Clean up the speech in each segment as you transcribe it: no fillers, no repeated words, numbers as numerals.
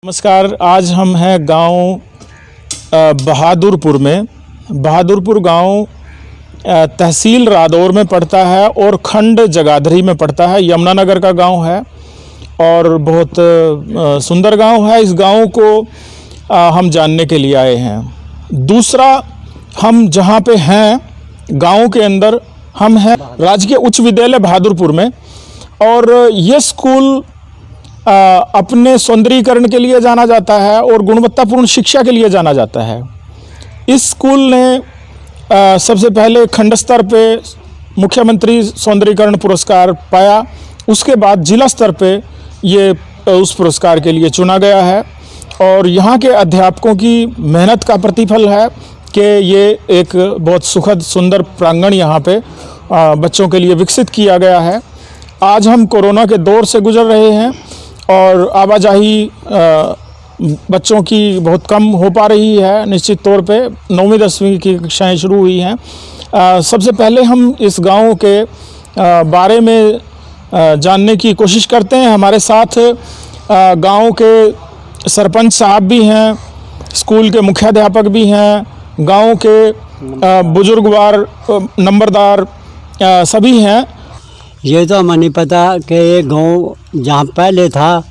नमस्कार। आज हम हैं गांव बहादुरपुर में। बहादुरपुर गांव तहसील रादौर में पड़ता है और खंड जगाधरी में पड़ता है। यमुनानगर का गांव है और बहुत सुंदर गांव है। इस गांव को हम जानने के लिए आए हैं। दूसरा, हम जहां पे हैं गांव के अंदर, हम हैं राजकीय उच्च विद्यालय बहादुरपुर में। और ये स्कूल अपने सौंदर्यीकरण के लिए जाना जाता है और गुणवत्तापूर्ण शिक्षा के लिए जाना जाता है। इस स्कूल ने सबसे पहले खंड स्तर पे मुख्यमंत्री सौंदर्यीकरण पुरस्कार पाया। उसके बाद जिला स्तर पे ये उस पुरस्कार के लिए चुना गया है। और यहाँ के अध्यापकों की मेहनत का प्रतिफल है कि ये एक बहुत सुखद सुंदर प्रांगण यहाँ पे बच्चों के लिए विकसित किया गया है। आज हम कोरोना के दौर से गुजर रहे हैं और आवाजाही बच्चों की बहुत कम हो पा रही है। निश्चित तौर पे 9वीं 10वीं की कक्षाएँ शुरू हुई हैं। सबसे पहले हम इस गांव के बारे में जानने की कोशिश करते हैं। हमारे साथ गांव के सरपंच साहब भी हैं, स्कूल के मुख्याध्यापक भी हैं, गांव के बुजुर्गवार नंबरदार सभी हैं। ये तो हमें नहीं पता कि ये गांव जहाँ पहले था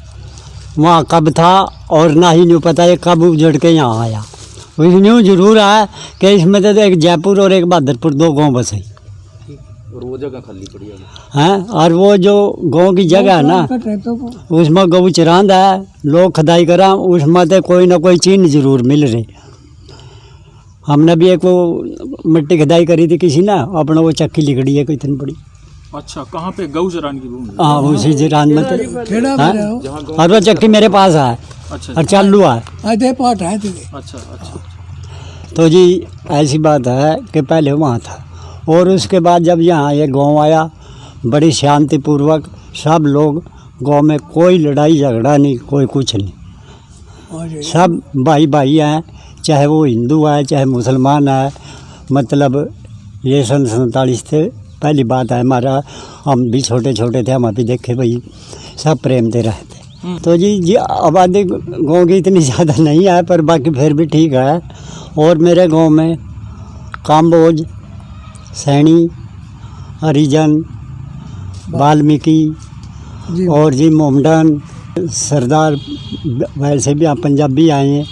वहाँ कब था, और ना ही नहीं पता ये कब उजड़ के यहाँ आया। यूँ जरूर है कि इसमें तो एक जयपुर और एक बहादुरपुर, दो गांव बसे और वो जगह खाली पड़ी है। और वो जो गांव की जगह है ना, उसमें गऊ चरांद है, लोग खदाई करा, उसमें तो कोई ना कोई चीज जरूर मिल रही। हमने भी एक वो मिट्टी खदाई करी थी किसी ना, अपना वो चक्की लिखड़ी है कोई इतनी बड़ी। अच्छा, कहाँ पे? गऊ चरान की भूमि? हाँ, उसी जिरान में तो। और वो चक्की मेरे पास है। अच्छा, और चालू है। अच्छा। तो जी ऐसी बात है कि पहले वहाँ था, और उसके बाद जब यहाँ ये गांव आया, बड़ी शांतिपूर्वक सब लोग गांव में, कोई लड़ाई झगड़ा नहीं, कोई कुछ नहीं, सब भाई भाई हैं, चाहे वो हिंदू है चाहे मुसलमान है। मतलब ये सन 47 थे, पहली बात है हमारा, हम भी छोटे छोटे थे, हम अभी देखे भाई सब प्रेम दे रहे थे। तो जी आबादी गांव की इतनी ज़्यादा नहीं है, पर बाकी फिर भी ठीक है। और मेरे गांव में काम्बोज, सैनी, हरिजन, वाल्मीकि और जी मोमडन, सरदार, वैसे भी आप पंजाबी आए हैं,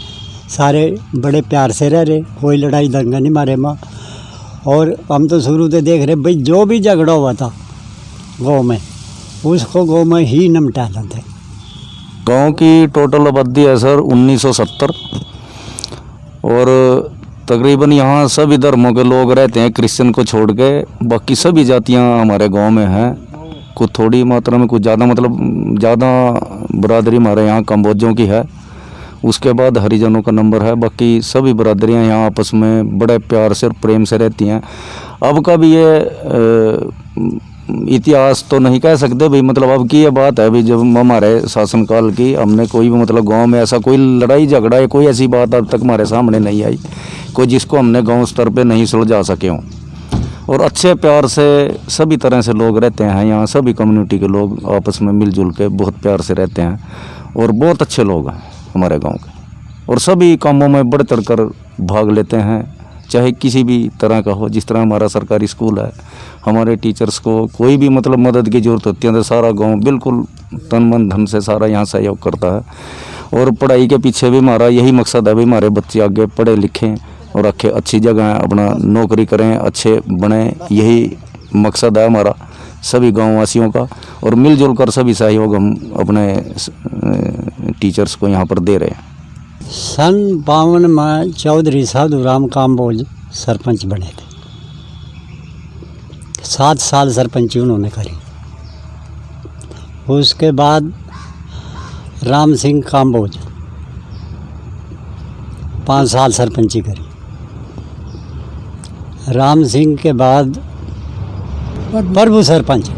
सारे बड़े प्यार से रह रहे, कोई लड़ाई दंगा नहीं मारे माँ। और हम तो शुरू से देख रहे भाई, जो भी झगड़ा हुआ था गांव में, उसको गांव में ही निपटा लेते। गांव की टोटल आबादी है सर 1970, और तकरीबन यहाँ सभी धर्मों के लोग रहते हैं, क्रिश्चियन को छोड़ के। बाकी सभी जातियाँ हमारे गांव में हैं, कुछ थोड़ी मात्रा में, कुछ ज़्यादा, मतलब ज़्यादा बरादरी हमारे यहाँ कम्बोजों की है। उसके बाद हरिजनों का नंबर है। बाकी सभी बरादरियाँ यहाँ आपस में बड़े प्यार से और प्रेम से रहती हैं। अब का भी ये इतिहास तो नहीं कह सकते भाई, मतलब अब की ये बात है भाई, जब हमारे शासनकाल की, हमने कोई भी मतलब गांव में ऐसा कोई लड़ाई झगड़ा या कोई ऐसी बात अब तक हमारे सामने नहीं आई, कोई जिसको हमने गांव स्तर पे नहीं सुलझा सके हों। और अच्छे प्यार से सभी तरह से लोग रहते हैं यहाँ, सभी कम्युनिटी के लोग आपस में मिलजुल के बहुत प्यार से रहते हैं, और बहुत अच्छे लोग हैं हमारे गांव के। और सभी कामों में बढ़ चढ़ कर भाग लेते हैं, चाहे किसी भी तरह का हो। जिस तरह हमारा सरकारी स्कूल है, हमारे टीचर्स को कोई भी मतलब मदद की ज़रूरत होती है तो सारा गांव बिल्कुल तन मन धन से सारा यहाँ सहयोग करता है। और पढ़ाई के पीछे भी हमारा यही मकसद है भाई, हमारे बच्चे आगे पढ़े लिखें और अच्छी जगह अपना नौकरी करें, अच्छे बने। यही मकसद है हमारा सभी गाँव वासियों का, और मिलजुल कर सभी सहयोग हम अपने टीचर्स को यहाँ पर दे रहे हैं। सन 52 में चौधरी साधुराम काम्बोज सरपंच बने थे। 7 साल सरपंची उन्होंने करी। उसके बाद राम सिंह काम्बोज 5 साल सरपंची करी। राम सिंह के बाद प्रभु सरपंच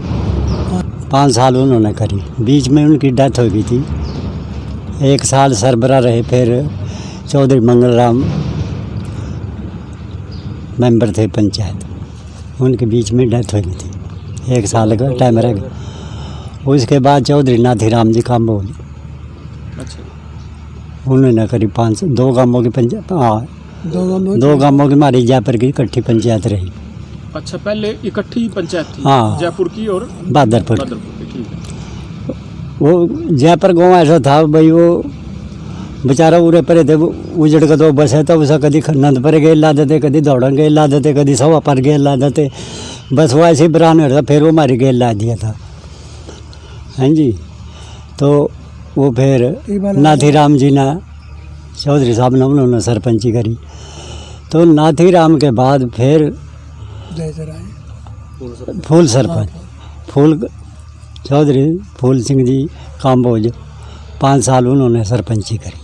5 साल उन्होंने करी। बीच में उनकी डेथ हो गई थी। 1 साल सरबरा रहे, फिर चौधरी मंगल राम मेंबर थे पंचायत, उनके बीच में डेथ हो गई थी। 1 साल का टाइम रह गया। उसके बाद चौधरी नाथीराम जी काम्बोज। अच्छा। उन्होंने करीब 2 गांवों की पंचायत, हाँ 2 गांवों की हमारी जयपुर की इकट्ठी पंचायत रही। अच्छा, पहले इकट्ठी पंचायत थी हाँ। जयपुर की और बहादुरपुर। बहादुरपुर की, ठीक है। वो जयपुर गाँव ऐसा था भाई, वो बेचारा उरे परे थे, वो उजड़ के तो बस है, तो उसे कभी नंद पर गए ला देते, कभी दौड़न गए ला देते, कभी सवा पर गए ला देते, बस वो ऐसे ही बरान हो था। फिर वो हमारी गेल ला दिया था, हाँ जी। तो वो फिर नाथीराम जी ने, चौधरी साहब ने, उन्होंने सरपंची करी। तो नाथीराम के बाद फिर फूल सरपंच, फूल चौधरी फूल सिंह जी काम्बोज, 5 साल उन्होंने सरपंची करी।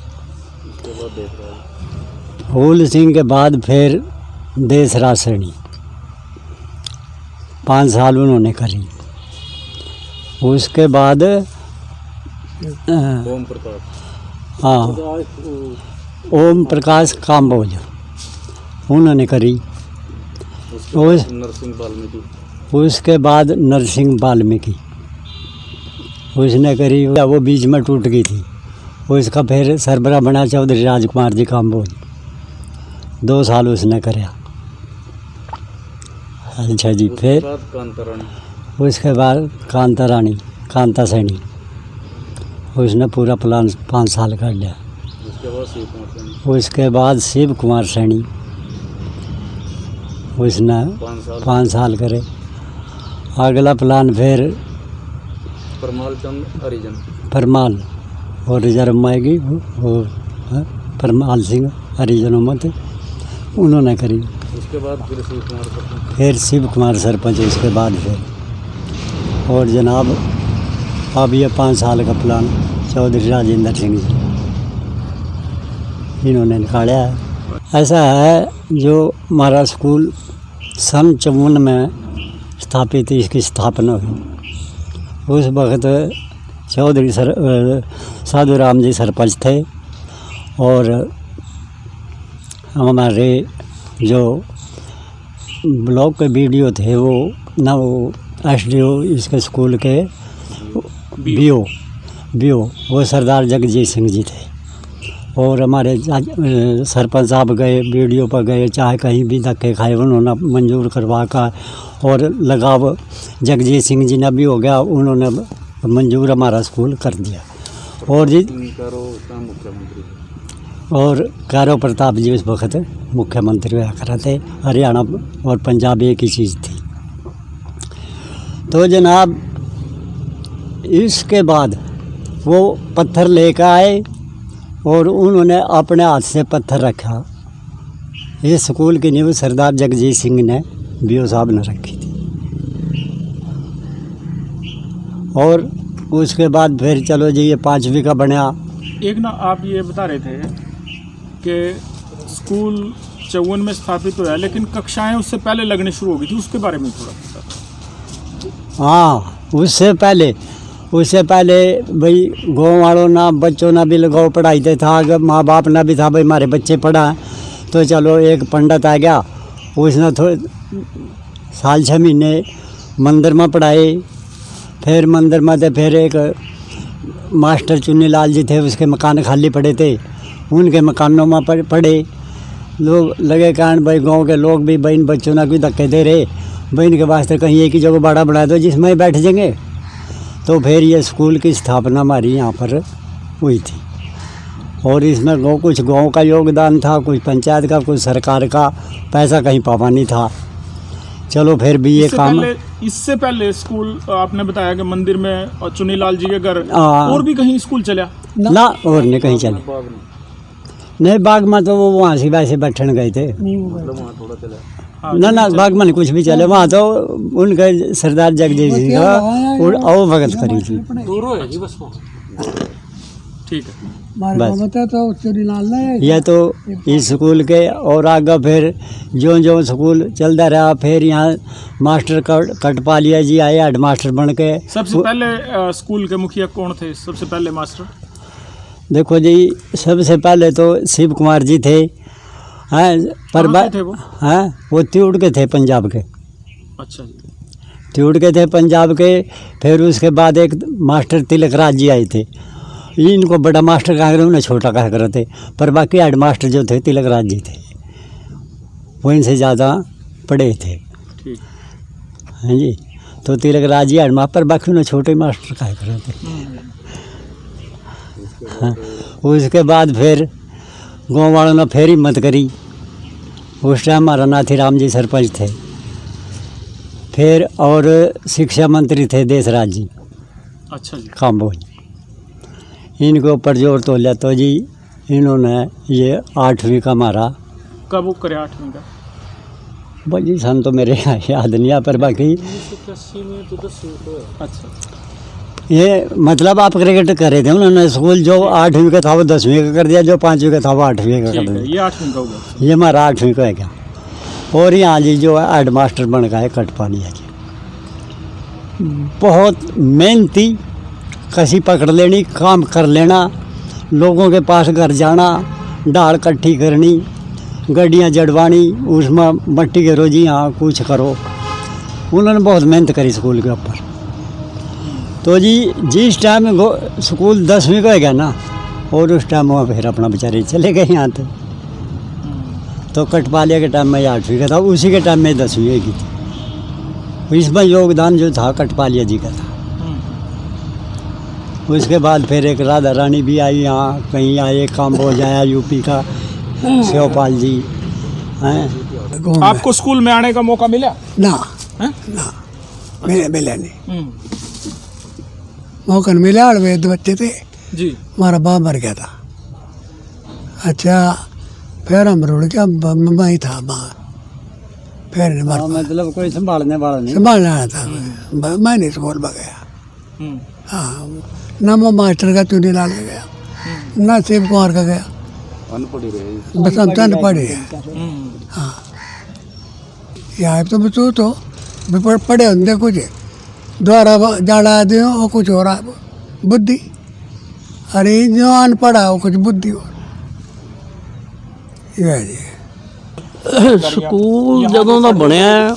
फूल सिंह के बाद फिर देसराज सैनी, 5 साल उन्होंने करी। उसके बाद हाँ ओम प्रकाश काम्बोज, उन्होंने करी। उसके बाद नरसिंह वाल्मीकि, उसने करी। वो बीच में टूट गई थी, उसका फिर सरबरा बना चौधरी राजकुमार जी काम्बोज, 2 साल उसने कराया। अच्छा जी। फिर उसके बाद कांता रानी, कांता सैनी, उसने पूरा प्लान 5 साल कर लिया। उसके बाद शिव कुमार सैनी, उसने 5 साल करे। अगला प्लान फिर परमाल चंद हरिजन, परमाल और रिजर्व में आएगी वो परमाल सिंह हरिजनों में थे, उन्होंने करी। उसके बाद फिर शिव कुमार सरपंच, उसके बाद फिर। और जनाब अब ये 5 साल का प्लान चौधरी राजेंद्र सिंह जी, इन्होंने निकाला है। ऐसा है, जो हमारा स्कूल सन 54 में स्थापित, इसकी स्थापना हुई। उस वक्त चौधरी साधु राम जी सरपंच थे, और हमारे जो ब्लॉक के बीडीओ थे वो वो एसडीओ इसके स्कूल के बीओ वो सरदार जगजीत सिंह जी थे। और हमारे सरपंच साहब गए, बीडीओ पर गए, चाहे कहीं भी धक्के खाए, उन्होंने मंजूर करवा का, और लगाव जगजीत सिंह जी ने भी हो गया, उन्होंने मंजूर हमारा स्कूल कर दिया। और जी और कैरो प्रताप जी उस वक्त मुख्यमंत्री हुआ करते, हरियाणा और पंजाब एक ही चीज़ थी। तो जनाब इसके बाद वो पत्थर लेकर आए, और उन्होंने अपने हाथ से पत्थर रखा। इस स्कूल की नींव सरदार जगजीत सिंह ने, बीओ साहब ने रखी थी। और उसके बाद फिर चलो जी ये 5वीं का बना। एक ना आप ये बता रहे थे कि स्कूल 54 में स्थापित हुआ, लेकिन कक्षाएं उससे पहले लगने शुरू हो गई थी, उसके बारे में थोड़ा बता। हाँ, उससे पहले भाई गाँव वालों ना, बच्चों ना भी लगाओ पढ़ाई ते था, अगर माँ बाप ना भी था भाई हमारे बच्चे पढ़ा, तो चलो एक पंडित आ गया, उसने थोड़े साल 6 महीने मंदिर में पढ़ाए। फिर मंदिर में थे, फिर एक मास्टर चुन्नी लाल जी थे, उसके मकान खाली पड़े थे, उनके मकानों में पढ़े। लोग लगे कारण भाई गांव के लोग भी भाई इन बच्चों ना कोई धक्के दे रहे, भाई इनके वास्ते कहीं एक ही जगह बड़ा बना दो जिसमें बैठ जाएंगे। तो फिर ये स्कूल की स्थापना हमारी यहाँ पर हुई थी। और इसमें कुछ गांव का योगदान था, कुछ पंचायत का, कुछ सरकार का, पैसा कहीं पावा नहीं था। चलो फिर भी ये काम। इससे पहले स्कूल आपने बताया कि मंदिर में और चुन्नीलाल जी के घर, और भी कहीं स्कूल चला ना? और नहीं कहीं चले, नहीं बाग में तो वो वहाँ से वैसे बैठने गए थे, ना बाग में नहीं कुछ भी चले। वहाँ तो उनके सरदार जगजीत सिंह का और भगत करी थी। ठीक है, बस यह तो इस स्कूल के। और आगे फिर जो जो स्कूल चलता रहा, फिर यहाँ मास्टर कटपालिया जी आए हेड मास्टर बन के। सबसे पहले स्कूल के मुखिया कौन थे? सबसे पहले मास्टर देखो जी, सबसे पहले तो शिव कुमार जी थे। हैं पर वो त्यूड़ के थे, पंजाब के। अच्छा जी, त्यूड़ के थे पंजाब के। फिर उसके बाद एक मास्टर तिलक राज जी आए थे, इनको बड़ा मास्टर कहा करे, उन्हें छोटा कहा करते, पर बाकी हेड मास्टर जो थे तिलक राज जी थे, वो इनसे ज़्यादा पढ़े थे। ठीक। हाँ जी, तो तिलक राज जी हेड मास्टर, पर बाकी उन्हें छोटे मास्टर कहा करते। हाँ, उसके बाद फिर गाँव वालों ने फिर हिम्मत करी। उस टाइम हमारा नाथीराम जी सरपंच थे, फिर और शिक्षा मंत्री थे देशराज जी। अच्छा जी। काम्बोज, इनके ऊपर जोर तो लिया, तो जी इन्होंने ये 8वीं का मारा। कब वो करे 8वीं का? भाई सन तो मेरे याद नहीं आ, पर बाकी 1981 में तो 10। अच्छा। ये मतलब आप क्रिकेट कर रहे थे, उन्होंने स्कूल जो 8वीं का था वो 10वीं का कर दिया, जो 5वीं का था वो 8वीं का कर ठीक है, दिया। ये 8वीं का होगा। ये हमारा 8वीं का है क्या। और यहाँ जी जो है हेड मास्टर बन गया है कटपालिया जी, बहुत मेहनती, कसी पकड़ लेनी, काम कर लेना, लोगों के पास घर जाना, डाल इकट्ठी करनी, गड्डियाँ जड़वानी, उसमें मट्टी के रोजी यहाँ कुछ करो। उन्होंने बहुत मेहनत करी स्कूल के ऊपर। तो जी जिस टाइम स्कूल 10वीं का हो गया ना, और उस टाइम वहाँ फिर अपना बेचारे चले गए यहाँ तक। तो कटपालिया के टाइम में 8वीं का था, उसी के टाइम में 10वीं की थी। इसमें योगदान जो था कटपालिया जी का था। उसके बाद फिर एक राधा रानी भी आई यहाँ, कहीं आए, काम्बोज आया यूपी का, शिवपाल जी हैं। आपको स्कूल में आने का मौका मिला? ना हैं? ना मैंने मिला नहीं, मौका नहीं मिला। और वे 2 बच्चे थे जी। हमारा बाप मर गया था। अच्छा, फिर हम रुड़ गया, मैं ही था माँ, फिर नहीं मर हाँ, मतलब कोई संभालने वाला नहीं। संभालना आया था। मैं नहीं स्कूल में गया। हाँ, ना मैं मास्टर का चुनी लाल का गया, ना शिव कुमार का गया, बस हम तो पढ़े हैं। हाँ, यहाँ तो बच्चों तो पढ़े होंगे कुछ, द्वारा जाड़ा आदि वो कुछ हो रहा है बुद्धि, अरे जो अनपढ़ है वो कुछ बुद्धि हो जी। ਸਕੂਲ ਜਦੋਂ ਦਾ ਬਣਿਆ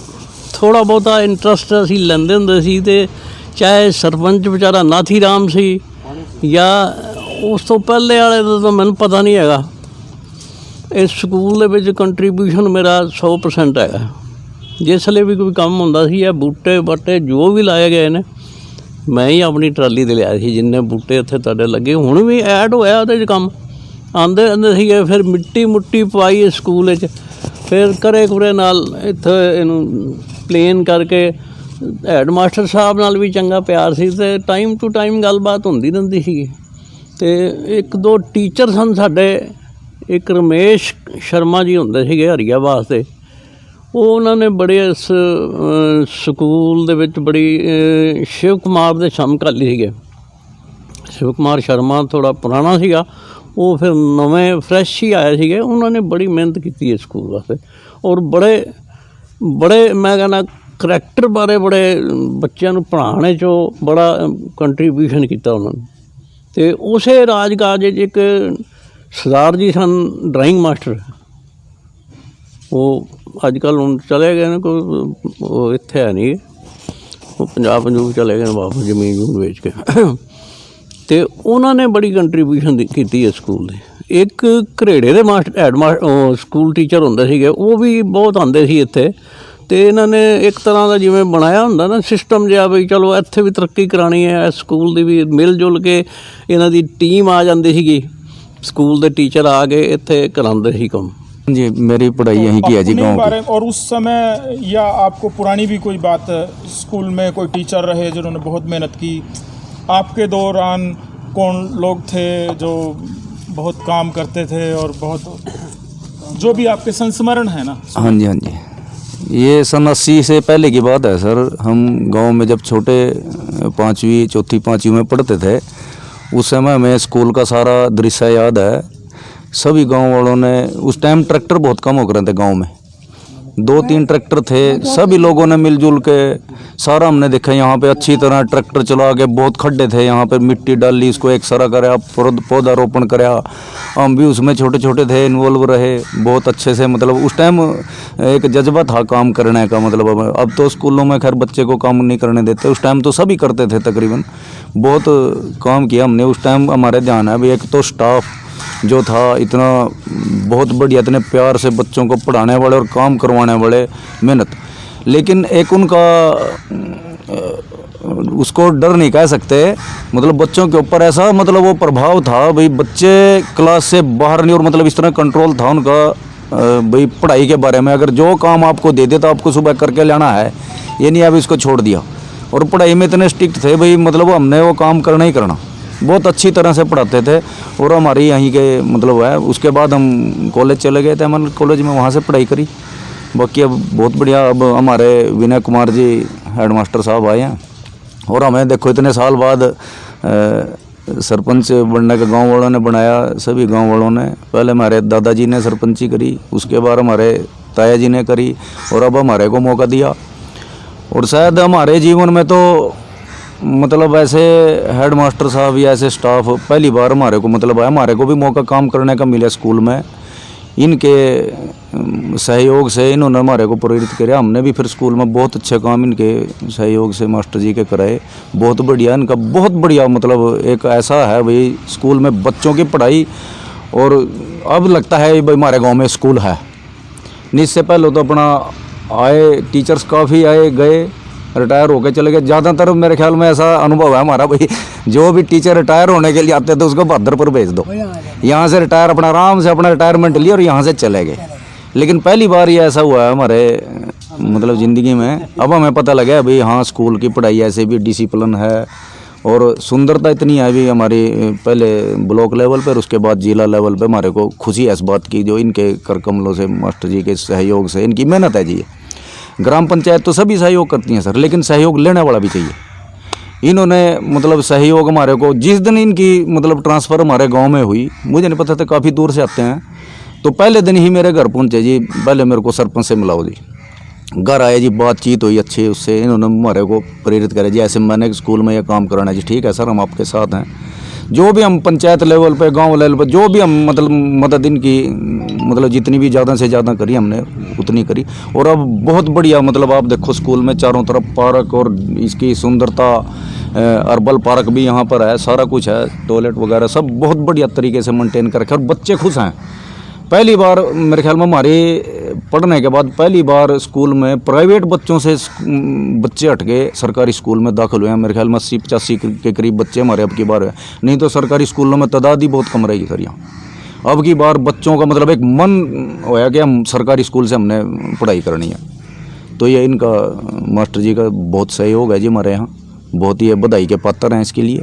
ਥੋੜਾ ਬਹੁਤਾ ਇੰਟਰਸਟ ਅਸੀਂ ਲੈਂਦੇ ਹੁੰਦੇ ਸੀ, ਤੇ ਚਾਹੇ ਸਰਪੰਚ ਵਿਚਾਰਾ ਨਾਥੀ ਰਾਮ ਸੀ ਜਾਂ ਉਸ ਤੋਂ ਪਹਿਲੇ ਵਾਲੇ ਦਾ ਤਾਂ ਮੈਨੂੰ ਪਤਾ ਨਹੀਂ ਹੈਗਾ। ਇਸ ਸਕੂਲ ਦੇ ਵਿੱਚ ਕੰਟਰੀਬਿਊਸ਼ਨ ਮੇਰਾ 100% ਹੈਗਾ। ਜਿਸ ਵੇਲੇ ਵੀ ਕੋਈ ਕੰਮ ਹੁੰਦਾ ਸੀ, ਇਹ ਬੂਟੇ ਬਾਟੇ ਜੋ ਵੀ ਲਾਏ ਗਏ ਨੇ, ਮੈਂ ਹੀ ਆਪਣੀ ਟਰਾਲੀ 'ਤੇ ਲਿਆਇਆ ਸੀ। ਜਿੰਨੇ ਬੂਟੇ ਇੱਥੇ ਤੁਹਾਡੇ ਲੱਗੇ, ਹੁਣ ਵੀ ਐਡ ਹੋਇਆ ਉਹਦੇ 'ਚ ਕੰਮ, ਆਉਂਦੇ ਆਉਂਦੇ ਸੀਗੇ। ਫਿਰ ਮਿੱਟੀ ਮੁੱਟੀ ਪਵਾਈ ਇਸ ਸਕੂਲ ਵਿੱਚ, ਫਿਰ ਕਰੇ ਕੁਰੇ ਨਾਲ ਇੱਥੇ ਇਹਨੂੰ ਪਲੇਨ ਕਰਕੇ ਹੈਡ ਮਾਸਟਰ ਸਾਹਿਬ ਨਾਲ ਵੀ ਚੰਗਾ ਪਿਆਰ ਸੀ, ਅਤੇ ਟਾਈਮ ਟੂ ਟਾਈਮ ਗੱਲਬਾਤ ਹੁੰਦੀ ਰਹਿੰਦੀ ਸੀਗੀ। ਅਤੇ 1-2 ਟੀਚਰ ਸਨ ਸਾਡੇ, ਇੱਕ ਰਮੇਸ਼ ਸ਼ਰਮਾ ਜੀ ਹੁੰਦੇ ਸੀਗੇ ਹਰੀਆ ਵਾਸਤੇ, ਉਹ ਉਹਨਾਂ ਨੇ ਬੜੇ ਇਸ ਸਕੂਲ ਦੇ ਵਿੱਚ ਬੜੀ ਸ਼ਿਵ ਕੁਮਾਰ ਦੇ ਸਮਕਾਲੀ ਸੀਗੇ। ਸ਼ਿਵ ਕੁਮਾਰ ਸ਼ਰਮਾ ਥੋੜ੍ਹਾ ਪੁਰਾਣਾ ਸੀਗਾ, ਉਹ ਫਿਰ ਨਵੇਂ ਫਰੈਸ਼ ਹੀ ਆਏ ਸੀਗੇ। ਉਹਨਾਂ ਨੇ ਬੜੀ ਮਿਹਨਤ ਕੀਤੀ ਹੈ ਸਕੂਲ ਵਾਸਤੇ, ਔਰ ਬੜੇ ਮੈਂ ਕਹਿੰਦਾ ਕਰੈਕਟਰ ਬਾਰੇ ਬੜੇ ਬੱਚਿਆਂ ਨੂੰ ਪੜ੍ਹਾਉਣ 'ਚੋਂ ਬੜਾ ਕੰਟਰੀਬਿਊਸ਼ਨ ਕੀਤਾ ਉਹਨਾਂ ਨੇ। ਅਤੇ ਉਸੇ ਰਾਜਕਾਜ 'ਚ ਇੱਕ ਸਰਦਾਰ ਜੀ ਸਨ ਡਰਾਇੰਗ ਮਾਸਟਰ, ਉਹ ਅੱਜ ਕੱਲ੍ਹ ਹੁਣ ਚਲੇ ਗਏ ਨੇ, ਕੋਈ ਉਹ ਇੱਥੇ ਹੈ ਨਹੀਂ, ਉਹ ਪੰਜਾਬ ਚਲੇ ਗਏ ਨੇ ਵਾਪਸ ਜ਼ਮੀਨ ਜਮੂਨ ਵੇਚ ਕੇ। ਅਤੇ ਉਹਨਾਂ ਨੇ ਬੜੀ ਕੰਟਰੀਬਿਊਸ਼ਨ ਕੀਤੀ ਹੈ ਸਕੂਲ ਦੇ। ਇੱਕ ਘਰੇੜੇ ਦੇ master head master school teacher ਹੁੰਦੇ ਸੀਗੇ, ਉਹ ਵੀ ਬਹੁਤ ਆਉਂਦੇ ਸੀ ਇੱਥੇ। ਅਤੇ ਇਹਨਾਂ ਨੇ ਇੱਕ ਤਰ੍ਹਾਂ ਦਾ ਜਿਵੇਂ ਬਣਾਇਆ ਹੁੰਦਾ ਨਾ ਸਿਸਟਮ ਜਿਹਾ, ਵੀ ਚਲੋ ਇੱਥੇ ਵੀ ਤਰੱਕੀ ਕਰਾਉਣੀ ਹੈ, ਇਸ ਸਕੂਲ ਦੀ ਵੀ ਮਿਲ ਜੁਲ ਕੇ ਇਹਨਾਂ ਦੀ ਟੀਮ ਆ ਜਾਂਦੀ ਸੀਗੀ, ਸਕੂਲ ਦੇ ਟੀਚਰ ਆ ਕੇ ਇੱਥੇ ਕਰਾਉਂਦੇ ਸੀ ਕੰਮ। जी मेरी पढ़ाई यहीं की है जी, अपने गाँव बारे की। और उस समय या आपको पुरानी भी कोई बात, स्कूल में कोई टीचर रहे जिन्होंने बहुत मेहनत की, आपके दौरान कौन लोग थे जो बहुत काम करते थे और बहुत जो भी आपके संस्मरण है ना? हाँ जी, हाँ जी, ये सन 80 से पहले की बात है सर। हम गांव में जब छोटे 5वीं 4थी 5वीं में पढ़ते थे, उस समय हमें स्कूल का सारा दृश्य याद है। सभी गांव वालों ने, उस टाइम ट्रैक्टर बहुत कम हो गए थे गांव में, 2-3 ट्रैक्टर थे, सभी लोगों ने मिलजुल के सारा हमने देखा यहाँ पे अच्छी तरह ट्रैक्टर चला के, बहुत खड्डे थे यहाँ पे, मिट्टी डाली, इसको एक सारा कराया, पौधारोपण कराया। हम भी उसमें छोटे छोटे थे, इन्वॉल्व रहे बहुत अच्छे से। मतलब उस टाइम एक जज्बा था काम करने का। मतलब अब तो स्कूलों में खैर बच्चे को काम नहीं करने देते, उस टाइम तो सभी करते थे तकरीबन। बहुत काम किया हमने उस टाइम। हमारे ध्यान है भाई, एक तो स्टाफ जो था इतना बहुत बढ़िया, इतने प्यार से बच्चों को पढ़ाने वाले और काम करवाने वाले, मेहनत। लेकिन एक उनका उसको डर नहीं कह सकते, मतलब बच्चों के ऊपर ऐसा मतलब वो प्रभाव था भाई, बच्चे क्लास से बाहर नहीं। और मतलब इस तरह कंट्रोल था उनका भाई पढ़ाई के बारे में। अगर जो काम आपको दे दे तो आपको सुबह करके लाना है, ये नहीं अभी इसको छोड़ दिया। और पढ़ाई में इतने स्ट्रिक्ट थे भाई, मतलब हमने वो काम करना ही करना। बहुत अच्छी तरह से पढ़ाते थे। और हमारी यहीं के मतलब है, उसके बाद हम कॉलेज चले गए थे, हमने कॉलेज में वहाँ से पढ़ाई करी। बाकी अब बहुत बढ़िया, अब हमारे विनय कुमार जी हेडमास्टर साहब आए हैं। और हमें देखो इतने साल बाद सरपंच बनने का गांव वालों ने बनाया, सभी गांव वालों ने। पहले हमारे दादाजी ने सरपंची करी, उसके बाद हमारे ताया जी ने करी, और अब हमारे को मौका दिया। और शायद हमारे जीवन में तो मतलब ऐसे हेडमास्टर साहब या ऐसे स्टाफ पहली बार हमारे को मतलब है, हमारे को भी मौका काम करने का मिला स्कूल में। इनके सहयोग से इन्होंने हमारे को प्रेरित किया। हमने भी फिर स्कूल में बहुत अच्छे काम इनके सहयोग से मास्टर जी के कराए। बहुत बढ़िया, इनका बहुत बढ़िया मतलब एक ऐसा है भाई, स्कूल में बच्चों की पढ़ाई। और अब लगता है भाई हमारे गांव में स्कूल है। इससे पहले तो अपना आए टीचर्स काफ़ी आए गए, रिटायर होकर चले गए। ज़्यादातर मेरे ख्याल में ऐसा अनुभव है हमारा भाई, जो भी टीचर रिटायर होने के लिए आते थे उसको भादरपुर भेज दो, यहाँ से रिटायर अपना आराम से अपना रिटायरमेंट लिया और यहाँ से चले गए। लेकिन पहली बार ये ऐसा हुआ है हमारे मतलब ज़िंदगी में। अब हमें पता लगा भाई हाँ, स्कूल की पढ़ाई ऐसे भी डिसिप्लिन है और सुंदरता इतनी है भी हमारी। पहले ब्लॉक लेवल पर, उसके बाद जिला लेवल पर हमारे को खुशी है इस बात की, जो इनके कर कमलों से, मास्टर जी के सहयोग से, इनकी मेहनत है जी। ग्राम पंचायत तो सभी सहयोग करती हैं सर, लेकिन सहयोग लेने वाला भी चाहिए। इन्होंने मतलब सहयोग हमारे को, जिस दिन इनकी मतलब ट्रांसफ़र हमारे गांव में हुई, मुझे नहीं पता था काफ़ी दूर से आते हैं, तो पहले दिन ही मेरे घर पहुंचे जी। पहले मेरे को सरपंच से मिलाओ जी, घर आए जी, बातचीत हुई अच्छी उससे। इन्होंने हमारे को प्रेरित करे जी, ऐसे मैंने स्कूल में यह काम कराना जी। ठीक है सर, हम आपके साथ हैं। जो भी हम पंचायत लेवल पे, गांव लेवल पे जो भी हम मतलब मदद इनकी मतलब जितनी भी ज़्यादा से ज़्यादा करी हमने उतनी करी। और अब बहुत बढ़िया मतलब आप देखो स्कूल में चारों तरफ पार्क और इसकी सुंदरता, अर्बल पार्क भी यहाँ पर है, सारा कुछ है, टॉयलेट वगैरह सब बहुत बढ़िया तरीके से मेंटेन कर रखे और बच्चे खुश हैं। पहली बार मेरे ख्याल में हमारे पढ़ने के बाद पहली बार स्कूल में प्राइवेट बच्चों से बच्चे हट के सरकारी स्कूल में दाखिल हुए हैं। मेरे ख्याल में 80-85 के करीब बच्चे हमारे अब की बार हुए, नहीं तो सरकारी स्कूलों में तादाद ही बहुत कम रहेगी सर यहाँ। अब की बार बच्चों का मतलब एक मन होया कि हम सरकारी स्कूल से हमने पढ़ाई करनी है। तो ये इनका मास्टर जी का बहुत सहयोग है जी हमारे यहाँ, बहुत ही बधाई के पात्र हैं इसके लिए।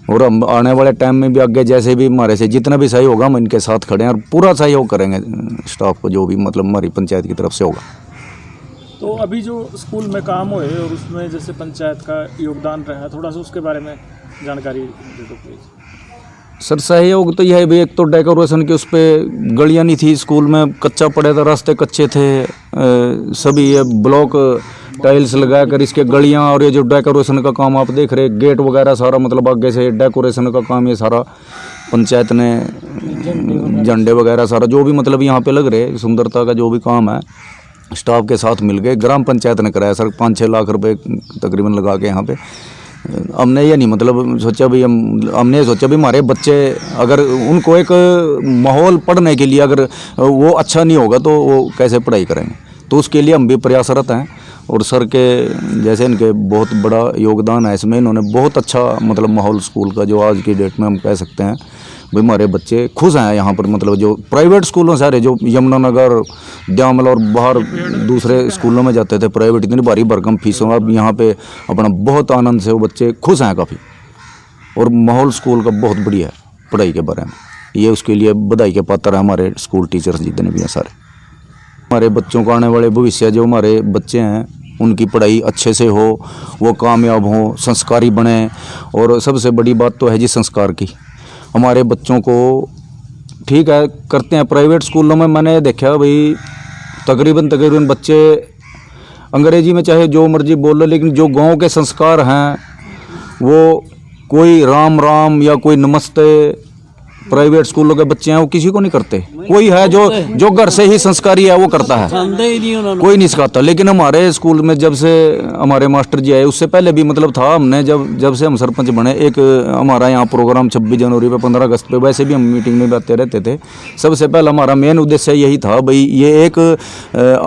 और हम आने वाले टाइम में भी आगे जैसे भी हमारे से जितना भी सहयोग होगा हम इनके साथ खड़े हैं और पूरा सहयोग करेंगे स्टाफ को, जो भी मतलब हमारी पंचायत की तरफ से होगा। तो अभी जो स्कूल में काम हुए और उसमें जैसे पंचायत का योगदान रहा, थोड़ा सा उसके बारे में जानकारी दे दो प्लीज़। सर सहयोग तो यह है भाई, एक तो डेकोरेशन के उस पर गलियाँ नहीं थी स्कूल में, कच्चा पड़े था, रास्ते कच्चे थे, सभी ये ब्लॉक टाइल्स लगा कर इसके गलियां और ये जो डेकोरेशन का काम आप देख रहे, गेट वगैरह सारा मतलब आगे से डेकोरेशन का काम ये सारा पंचायत ने, झंडे वगैरह सारा जो भी मतलब यहाँ पे लग रहे सुंदरता का जो भी काम है स्टाफ के साथ मिल गए, ग्राम पंचायत ने कराया सर। 5-6 लाख रुपए तकरीबन लगा के यहाँ पे। हमने ये नहीं मतलब सोचा भाई, हमने सोचा भाई हमारे बच्चे अगर उनको एक माहौल पढ़ने के लिए अगर वो अच्छा नहीं होगा तो वो कैसे पढ़ाई करेंगे, तो उसके लिए हम भी प्रयासरत हैं। और सर के जैसे इनके बहुत बड़ा योगदान है इसमें, इन्होंने बहुत अच्छा मतलब माहौल स्कूल का जो आज की डेट में हम कह सकते हैं भाई हमारे बच्चे खुश हैं यहाँ पर। मतलब जो प्राइवेट स्कूलों सारे जो यमुनानगर, द्यामल और बाहर दूसरे स्कूलों में जाते थे प्राइवेट, इतनी भारी भरकम फीसों, अब यहाँ पे अपना बहुत आनंद से वो बच्चे खुश हैं काफ़ी। और माहौल स्कूल का बहुत बढ़िया है पढ़ाई के बारे में, ये उसके लिए बधाई के पात्र हैं हमारे स्कूल टीचर्स जितने भी हैं सारे। हमारे बच्चों को आने वाले भविष्य जो हमारे बच्चे हैं उनकी पढ़ाई अच्छे से हो, वो कामयाब हों, संस्कारी बने। और सबसे बड़ी बात तो है जी संस्कार की। हमारे बच्चों को ठीक है करते हैं प्राइवेट स्कूलों में, मैंने देखा भाई तकरीबन तकरीबन बच्चे अंग्रेजी में चाहे जो मर्जी बोल लो, लेकिन जो गांव के संस्कार हैं वो कोई राम राम या कोई नमस्ते प्राइवेट स्कूलों के बच्चे हैं वो किसी को नहीं करते। कोई है जो घर से ही संस्कारी है वो करता है, खांदे ही नहीं उन्होंने। कोई नहीं सिखाता। लेकिन हमारे स्कूल में जब से हमारे मास्टर जी आए, उससे पहले भी मतलब था, हमने जब से हम सरपंच बने, एक हमारा यहाँ प्रोग्राम 26 जनवरी पे 15 अगस्त पे वैसे भी हम मीटिंग में बैठते रहते थे। सबसे पहला हमारा मेन उद्देश्य यही था भाई ये एक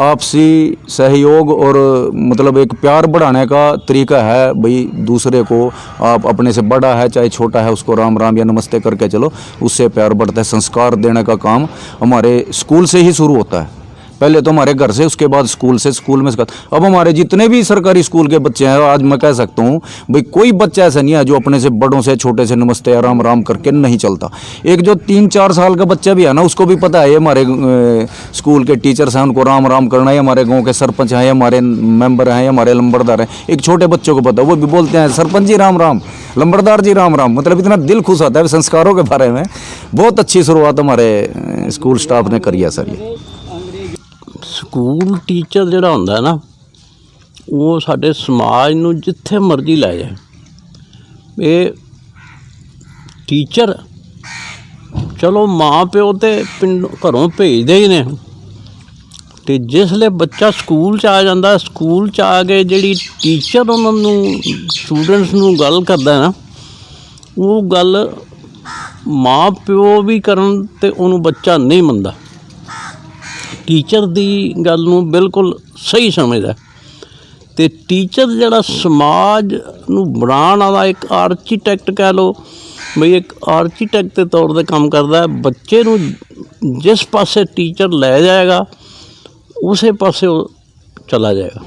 आपसी सहयोग और मतलब एक प्यार बढ़ाने का तरीका है भाई। दूसरे को आप अपने से बड़ा है चाहे छोटा है उसको राम राम या नमस्ते करके चलो, उससे प्यार बढ़ता है। संस्कार देने का काम हमारे स्कूल से ही शुरू होता है। पहले तो हमारे घर से, उसके बाद स्कूल से, स्कूल में अब हमारे जितने भी सरकारी स्कूल के बच्चे हैं, आज मैं कह सकता हूँ भाई कोई बच्चा ऐसा नहीं है जो अपने से बड़ों से छोटे से नमस्ते या राम राम करके नहीं चलता। एक जो 3-4 साल का बच्चा भी है ना, उसको भी पता है हमारे स्कूल के टीचर्स हैं उनको राम राम करना है, हमारे गाँव के सरपंच हैं, हमारे मेंबर हैं, हमारे लंबरदार हैं। एक छोटे बच्चों को पता है, वो भी बोलते हैं सरपंच जी राम राम, लंबरदार जी राम राम। मतलब इतना दिल खुश होता है संस्कारों के बारे में। बहुत अच्छी शुरुआत हमारे स्कूल स्टाफ ने करी है सर। ये ਸਕੂਲ ਟੀਚਰ ਜਿਹੜਾ ਹੁੰਦਾ ਨਾ ਉਹ ਸਾਡੇ ਸਮਾਜ ਨੂੰ ਜਿੱਥੇ ਮਰਜ਼ੀ ਲੈ ਜਾਏ। ਇਹ ਟੀਚਰ ਚਲੋ ਮਾਂ ਪਿਓ ਤੇ ਪਿੰਡ ਘਰੋਂ ਭੇਜਦੇ ਹੀ ਨੇ, ਅਤੇ ਜਿਸਲੇ ਬੱਚਾ ਸਕੂਲ 'ਚ ਆ ਜਾਂਦਾ, ਸਕੂਲ 'ਚ ਆ ਕੇ ਜਿਹੜੀ ਟੀਚਰ ਉਹਨਾਂ ਨੂੰ ਸਟੂਡੈਂਟਸ ਨੂੰ ਗੱਲ ਕਰਦਾ ਨਾ, ਉਹ ਗੱਲ ਮਾਂ ਪਿਓ ਵੀ ਕਰਨ ਤੇ ਉਹਨੂੰ ਬੱਚਾ ਨਹੀਂ ਮੰਨਦਾ। ਟੀਚਰ ਦੀ ਗੱਲ ਨੂੰ ਬਿਲਕੁਲ ਸਹੀ ਸਮਝਦਾ। ਅਤੇ ਟੀਚਰ ਜਿਹੜਾ ਸਮਾਜ ਨੂੰ ਬਣਾਉਣ ਵਾਲਾ ਇੱਕ ਆਰਕੀਟੈਕਟ ਕਹਿ ਲਓ ਬਈ, ਇੱਕ ਆਰਕੀਟੈਕਟ ਦੇ ਤੌਰ 'ਤੇ ਕੰਮ ਕਰਦਾ। ਬੱਚੇ ਨੂੰ ਜਿਸ ਪਾਸੇ ਟੀਚਰ ਲੈ ਜਾਏਗਾ ਉਸੇ ਪਾਸੇ ਉਹ ਚਲਾ ਜਾਏਗਾ।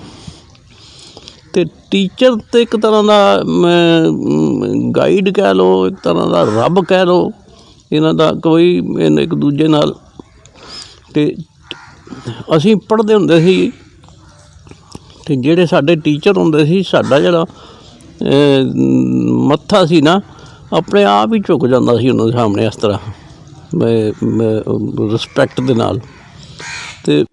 ਅਤੇ ਟੀਚਰ ਤਾਂ ਇੱਕ ਤਰ੍ਹਾਂ ਦਾ ਗਾਈਡ ਕਹਿ ਲਓ, ਇੱਕ ਤਰ੍ਹਾਂ ਦਾ ਰੱਬ ਕਹਿ ਲਓ, ਇਹਨਾਂ ਦਾ ਕੋਈ ਇੱਕ ਦੂਜੇ ਨਾਲ। ਅਤੇ ਅਸੀਂ ਪੜ੍ਹਦੇ ਹੁੰਦੇ ਸੀ ਅਤੇ ਜਿਹੜੇ ਸਾਡੇ ਟੀਚਰ ਹੁੰਦੇ ਸੀ, ਸਾਡਾ ਜਿਹੜਾ ਮੱਥਾ ਸੀ ਨਾ ਆਪਣੇ ਆਪ ਹੀ ਝੁਕ ਜਾਂਦਾ ਸੀ ਉਹਨਾਂ ਦੇ ਸਾਹਮਣੇ, ਇਸ ਤਰ੍ਹਾਂ ਰਿਸਪੈਕਟ ਦੇ ਨਾਲ। ਅਤੇ